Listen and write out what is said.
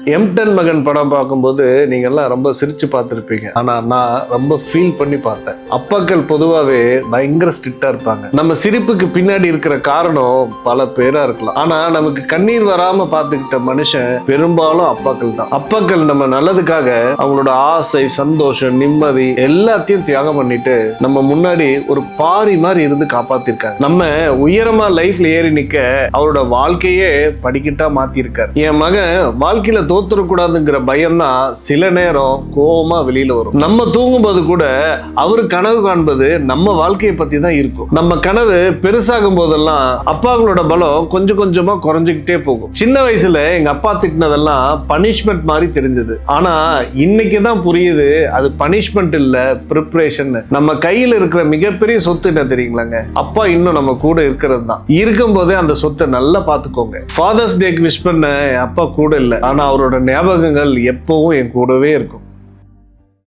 M10 மகன் படம் பார்க்கும்போது நீங்க எல்லாம் ரொம்ப சிரிச்சு பார்த்துருப்பீங்க. ஆனா நான் ரொம்ப ஃபீல் பண்ணி பார்த்தேன். அப்பாக்கள் பொதுவாகவே பயங்கர ஸ்ட்ரிக்டா இருப்பாங்க. நம்ம சிரிப்புக்கு பின்னாடி இருக்கிற காரணம் பல பேரா இருக்கலாம். ஆனா நமக்கு கண்ணீர் வராம பார்த்துக்கிட்ட மனுஷன் பெரும்பாலும் அப்பாக்கள் தான். அப்பாக்கள் நம்ம நல்லதுக்காக அவங்களோட ஆசை, சந்தோஷம், நிம்மதி எல்லாத்தையும் தியாகம் பண்ணிட்டு நம்ம முன்னாடி ஒரு பாரி மாதிரி இருந்து காப்பாத்திருக்காங்க. நம்ம உயரமா லைஃப்ல ஏறி நிக்க அவரோட வாழ்க்கையே படிக்கிட்டா மாத்திருக்காரு. என் மகன் வாழ்க்கையில தோத்துறக்கூடாதுங்கிற பயம் தான் சில நேரம் கோபமா வெளியில வரும். நம்ம தூங்கும்போது கூட அவரு கனவு காண்பது நம்ம வாழ்க்கையை பத்தி தான் இருக்கும். நம்ம கனவு பெருசாகும் போதெல்லாம் அப்பாங்களோட பலம் கொஞ்சம் கொஞ்சமா குறைஞ்சுக்கிட்டே போகும். சின்ன வயசுல எங்க அப்பா திட்டினதெல்லாம் பனிஷ்மெண்ட் மாதிரி தெரிஞ்சது. ஆனா இன்னைக்கு தான் புரியுது அது பனிஷ்மெண்ட் இல்ல, ப்ரிப்பரேஷன். நம்ம கையில இருக்கிற மிகப்பெரிய சொத்து என்ன தெரியுங்களாங்க? அப்பா இன்னும் நம்ம கூட இருக்கிறது தான். இருக்கும் போதே அந்த சொத்தை நல்லா பாத்துக்கோங்க. ஃபாதர்ஸ் டேக்கு விஷ் பண்ண அப்பா கூட இல்லை, ஆனா அவரோட ஞாபகங்கள் எப்பவும் என் கூடவே இருக்கும்.